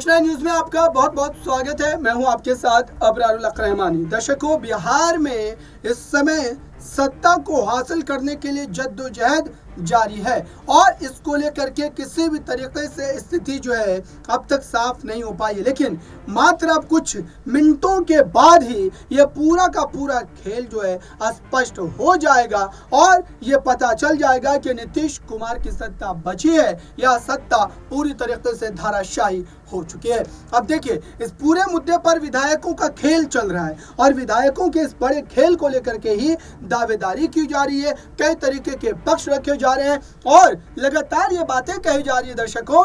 Nation news में आपका बहुत बहुत स्वागत है। मैं हूं आपके साथ अबरारुल हक रहमानी। दर्शकों, बिहार में इस समय सत्ता को हासिल करने के लिए जद्दोजहद जारी है और इसको लेकर के किसी भी तरीके से स्थिति जो है अब तक साफ नहीं हो पाई है, लेकिन मात्र अब कुछ मिनटों के बाद ही यह पूरा का पूरा खेल जो है स्पष्ट हो जाएगा और ये पता चल जाएगा कि नीतीश कुमार की सत्ता बची है या सत्ता पूरी तरीके से धाराशाही हो चुकी है। अब देखिए, इस पूरे मुद्दे पर विधायकों का खेल चल रहा है और विधायकों के इस बड़े खेल को लेकर के ही दावेदारी की जा रही है, कई तरीके के पक्ष रखे जा रहे हैं और लगातार ये बातें कही जा रही है दर्शकों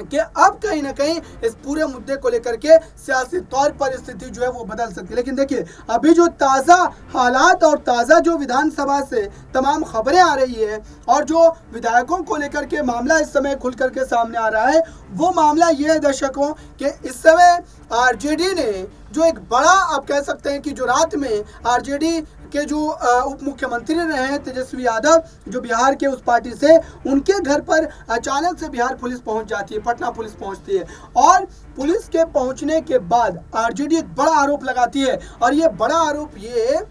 कि अब कहीं ना कहीं इस पूरे मुद्दे को लेकर के सियासी तौर पर स्थिति जो है वो बदल सकती है। लेकिन देखिए, अभी जो ताज़ा हालात और ताज़ा जो विधानसभा से तमाम खबरें आ रही है और जो विधायकों को लेकर के मामला इस समय खुल करके सामने आ रहा है, वो मामला ये है दर्शकों कि इस समय आरजेडी ने जो एक बड़ा, आप कह सकते हैं कि जो रात में आरजेडी के जो उप मुख्यमंत्री रहे हैं तेजस्वी यादव, जो बिहार के उस पार्टी से, उनके घर पर अचानक से बिहार पुलिस पहुंच जाती है, पटना पुलिस पहुंचती है और पुलिस के पहुंचने के बाद आरजेडी एक बड़ा आरोप लगाती है और ये बड़ा आरोप ये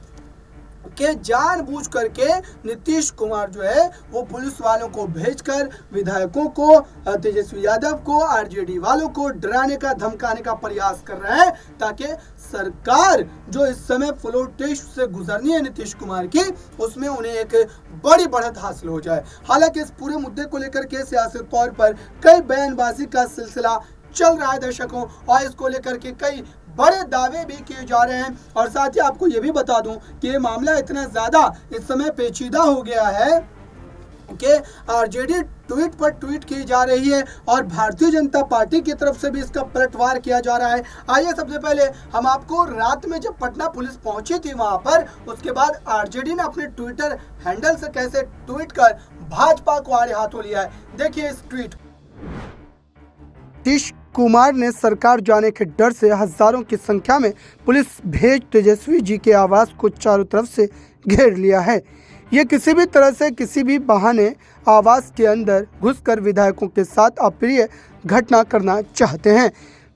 कि जानबूझ करके नीतीश कुमार जो है वो पुलिस वालों को भेजकर विधायकों को, तेजस्वी यादव को, आरजेडी वालों को डराने का, धमकाने का प्रयास कर रहे हैं ताकि सरकार जो इस समय फ्लोर टेस्ट से गुजरनी है नीतीश कुमार की, उसमें उन्हें एक बड़ी बढ़त हासिल हो जाए। हालांकि इस पूरे मुद्दे को लेकर के सियासी तौर पर कई बयानबाजी का सिलसिला चल रहा है दर्शकों और इसको लेकर के कई बड़े दावे भी किए जा रहे हैं और साथ ही आपको ये भी बता दूं कि ये मामला इतना ज़्यादा इस समय पेचीदा हो गया है कि आरजेडी ट्वीट पर ट्वीट की जा रही है और भारतीय जनता पार्टी की तरफ से भी इसका पलटवार किया जा रहा है। आइए सबसे पहले हम आपको रात में जब पटना पुलिस पहुंची थी वहां पर, उसके बाद आरजेडी ने अपने ट्विटर हैंडल से कैसे ट्वीट कर भाजपा को आड़े हाथों लिया है, देखिए इस ट्वीट। नीतीश कुमार ने सरकार जाने के डर से हजारों की संख्या में पुलिस भेज तेजस्वी जी के आवास को चारों तरफ से घेर लिया है। ये किसी भी तरह से, किसी भी बहाने आवास के अंदर घुसकर विधायकों के साथ अप्रिय घटना करना चाहते हैं।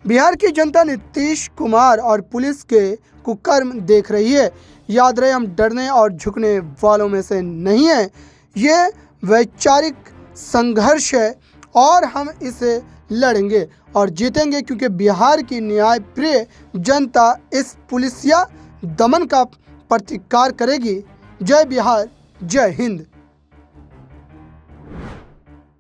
बिहार की जनता नीतीश कुमार और पुलिस के कुकर्म देख रही है। याद रहे, हम डरने और झुकने वालों में से नहीं हैं। ये वैचारिक संघर्ष है और हम इसे लड़ेंगे और जीतेंगे क्योंकि बिहार की न्याय प्रिय जनता इस पुलिसिया दमन का प्रतिकार करेगी। जय बिहार, जय हिंद।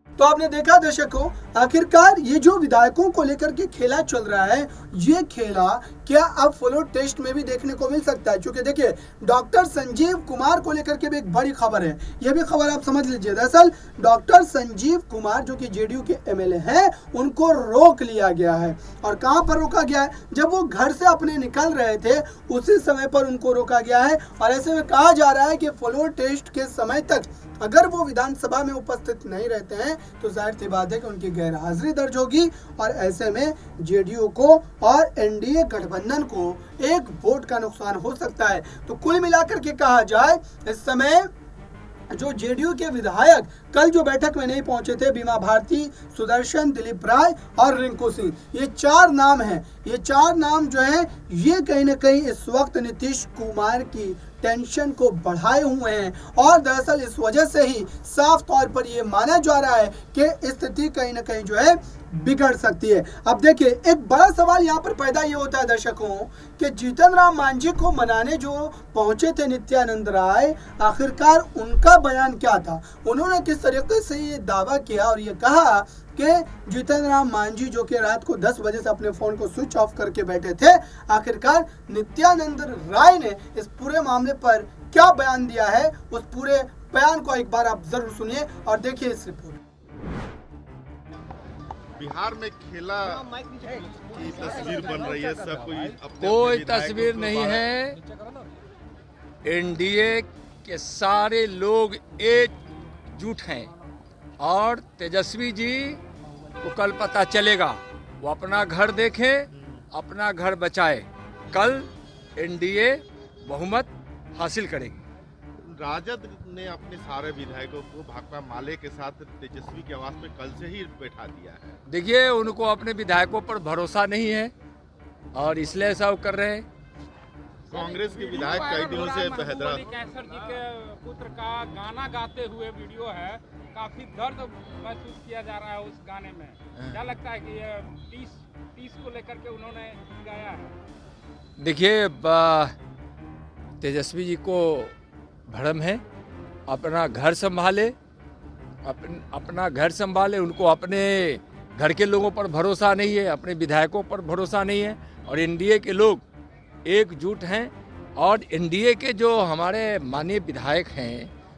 तो आपने देखा दर्शकों, आखिरकार ये जो विधायकों को लेकर के खेला चल रहा है, ये खेला क्या अब फ्लोर टेस्ट में भी देखने को मिल सकता है? क्योंकि देखिए, डॉक्टर संजीव कुमार को लेकर के भी एक बड़ी खबर है, ये भी खबर आप समझ लीजिए। दरअसल डॉक्टर संजीव कुमार जो कि जेडीयू के एमएलए हैं, उनको रोक लिया गया है। और कहां पर रोका गया है? जब वो घर से अपने निकल रहे थे उसी समय पर उनको रोका गया है और ऐसे में कहा जा रहा है कि फ्लोर टेस्ट के समय तक अगर वो विधानसभा में उपस्थित नहीं रहते हैं तो जाहिर सी बात है कि उनकी गैरहाजिरी दर्ज होगी और ऐसे में जेडीयू को और एनडीए गठबंधन को एक वोट का नुकसान हो सकता है। तो कुल मिलाकर के कहा जाए, इस समय जो जेडीयू के विधायक कल जो बैठक में नहीं पहुंचे थे, बीमा भारती, सुदर्शन, दिलीप राय और रिंकू सिंह, ये चार नाम हैं। ये चार नाम जो हैं ये कहीं ना कहीं इस वक्त नीतीश कुमार की टेंशन को बढ़ाए हुए हैं और दरअसल इस वजह से ही साफ तौर पर ये माना जा रहा है कि स्थिति कहीं ना कहीं जो है बिगड़ सकती है। अब देखिए, एक बड़ा सवाल यहाँ पर पैदा ये होता है दर्शकों कि जीतन राम मांझी को मनाने जो पहुंचे थे नित्यानंद राय, आखिरकार उनका बयान क्या था? उन्होंने किस तरीके से ये दावा किया और ये कहा कि जीतन राम मांझी जो कि रात को 10 बजे से अपने फ़ोन को स्विच ऑफ करके बैठे थे, आखिरकार नित्यानंद राय ने इस पूरे मामले पर क्या बयान दिया है, उस पूरे बयान को एक बार आप जरूर सुनिए और देखिए इस रिपोर्ट। बिहार में खेला की तस्वीर बन रही है, सब कोई तस्वीर नहीं है। एनडीए के सारे लोग एकजुट हैं और तेजस्वी जी को कल पता चलेगा, वो अपना घर देखें, अपना घर बचाए। कल एनडीए बहुमत हासिल करेगी। राजद ने अपने सारे विधायकों को भाकपा माले के साथ तेजस्वी के आवास पे कल से ही बैठा दिया है। देखिए, उनको अपने विधायकों पर भरोसा नहीं है और इसलिए ऐसा वो कर रहे हैं। कांग्रेस के विधायक कई दिनों से हैदराबाद कैसर जी के पुत्र का गाना गाते हुए वीडियो है, काफी दर्द महसूस किया जा रहा है उस गाने में। क्या लगता है कि ये 30 को लेकर के उन्होंने गाया है? देखिए, तेजस्वी जी को भ्रम है, अपना घर संभाले, अपना घर संभाले। उनको अपने घर के लोगों पर भरोसा नहीं है, अपने विधायकों पर भरोसा नहीं है। और एनडीए के लोग एकजुट हैं और एनडीए के जो हमारे माननीय विधायक हैं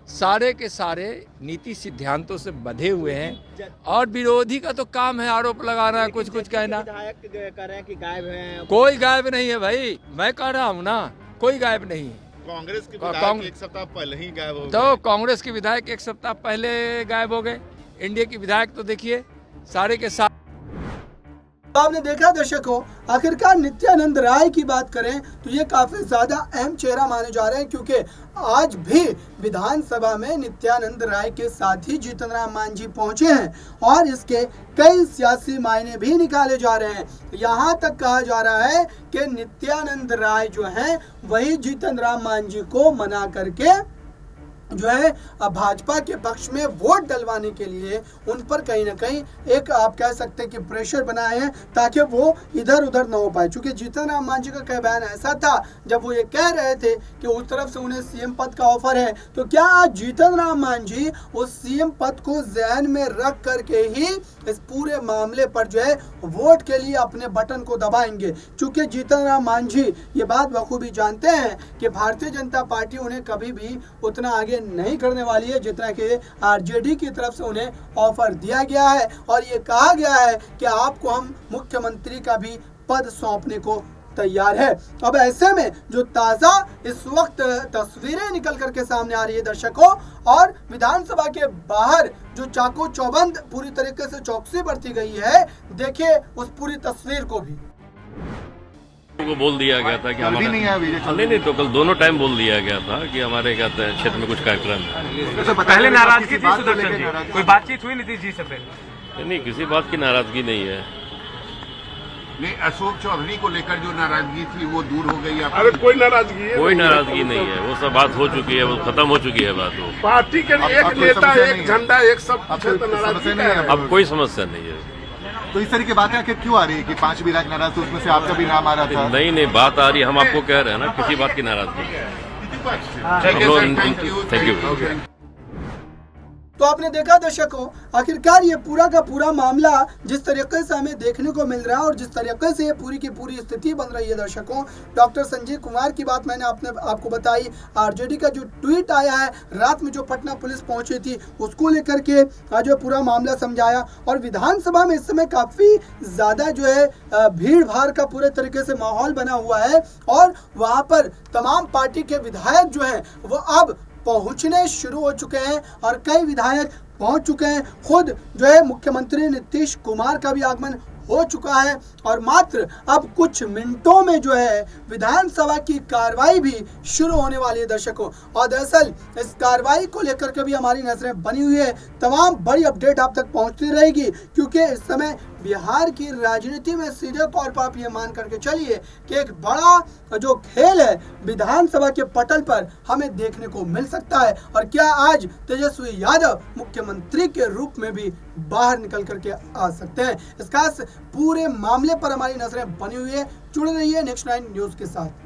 सारे के सारे नीति सिद्धांतों से बंधे हुए हैं और विरोधी का तो काम है आरोप लगाना, कुछ कहना। विधायक कह रहे हैं कि गायब हैं। कोई गायब नहीं है भाई, मैं कह रहा हूँ ना, कोई गायब नहीं है। कांग्रेस के विधायक एक सप्ताह पहले ही गायब हो गए। तो कांग्रेस के विधायक एक सप्ताह पहले गायब हो गए। एनडीए के विधायक तो देखिए सारे के सारे। आपने देखा दर्शकों, आखिरकार नित्यानंद राय की बात करें तो ये काफी ज्यादा अहम चेहरा माने जा रहे हैं, क्योंकि आज भी विधानसभा में नित्यानंद राय के साथ ही जीतन राम मांझी पहुंचे हैं और इसके कई सियासी मायने भी निकाले जा रहे हैं। यहाँ तक कहा जा रहा है कि नित्यानंद राय जो हैं वही जीतन राम मांझी को मना करके जो है भाजपा के पक्ष में वोट डलवाने के लिए उन पर कहीं ना कहीं एक आप कह सकते हैं कि प्रेशर बनाए हैं ताकि वो इधर उधर न हो पाए। क्योंकि जीतन राम मांझी का कह बयान ऐसा था जब वो ये कह रहे थे कि उस तरफ से उन्हें सीएम पद का ऑफर है, तो क्या आज जीतन राम मांझी उस सीएम पद को जहन में रख करके ही इस पूरे मामले पर जो है वोट के लिए अपने बटन को दबाएंगे? क्योंकि जीतन राम मांझी ये बात बखूबी जानते हैं कि भारतीय जनता पार्टी उन्हें कभी भी उतना आगे नहीं करने वाली है जितना कि आरजेडी की तरफ से उन्हें ऑफर दिया गया है और ये कहा गया है कि आपको हम मुख्यमंत्री का भी पद सौंपने को तैयार है। अब ऐसे में जो ताजा इस वक्त तस्वीरें निकल करके सामने आ रही है दर्शकों, और विधानसभा के बाहर जो चाको चौबंद पूरी तरीके से चौकसी बरती गई है, देखिए उस पूरी तस्वीर को भी। को बोल दिया गया था कि हमारे नहीं तो कल दोनों टाइम बोल दिया गया था कि हमारे कहते हैं क्षेत्र में कुछ कार्यक्रम है। तो पहले नाराजगी थी सुदर्शन जी, कोई बातचीत हुई नीतीश जी से? नहीं, किसी बात की नाराजगी नहीं है। नहीं, अशोक चौधरी को लेकर जो नाराजगी थी वो दूर हो गई। अरे कोई नाराजगी है? कोई नाराजगी नहीं है, वो सब बात हो चुकी है, वो खत्म हो चुकी है बात। वो पार्टी के एक नेता, एक झंडा, एक सब नाराजगी नहीं है। अब कोई समस्या नहीं है। तो इस तरह की बातें आखिर क्यों आ रही है कि 5 विधायक नाराज थे, उसमें से आपका भी नाम आ रहा था? नहीं, बात आ रही है, हम आपको कह रहे हैं ना, किसी बात की नाराजगी नहीं। Thank you. तो आपने देखा दर्शकों, आखिरकार ये पूरा का पूरा मामला जिस तरीके से हमें देखने को मिल रहा है और जिस तरीके से ये पूरी की पूरी स्थिति बन रही है दर्शकों, डॉक्टर संजीव कुमार की बात मैंने आपको बताई, आरजेडी का जो ट्वीट आया है, रात में जो पटना पुलिस पहुंची थी उसको लेकर के जो पूरा मामला समझाया, और विधानसभा में इस समय काफ़ी ज़्यादा जो है भीड़ भाड़ का पूरे तरीके से माहौल बना हुआ है और वहाँ पर तमाम पार्टी के विधायक जो हैं वो अब पहुंचने शुरू हो चुके हैं और कई विधायक पहुंच चुके हैं। खुद जो है मुख्यमंत्री नीतीश कुमार का भी आगमन हो चुका है और मात्र अब कुछ मिनटों में जो है विधानसभा की कार्रवाई भी शुरू होने वाली है दर्शकों। और दरअसल इस कार्रवाई को लेकर के भी हमारी नजरें बनी हुई है, तमाम बड़ी अपडेट आप तक पहुंचती रहेगी, क्योंकि इस समय बिहार की राजनीति में सीधे तौर पर आप ये मान करके चलिए कि एक बड़ा जो खेल है विधानसभा के पटल पर हमें देखने को मिल सकता है। और क्या आज तेजस्वी यादव मुख्यमंत्री के रूप में भी बाहर निकल करके आ सकते हैं? इस खास पूरे मामले पर हमारी नजरें बनी हुई है। जुड़े रहिए नेक्स्ट 9 न्यूज के साथ।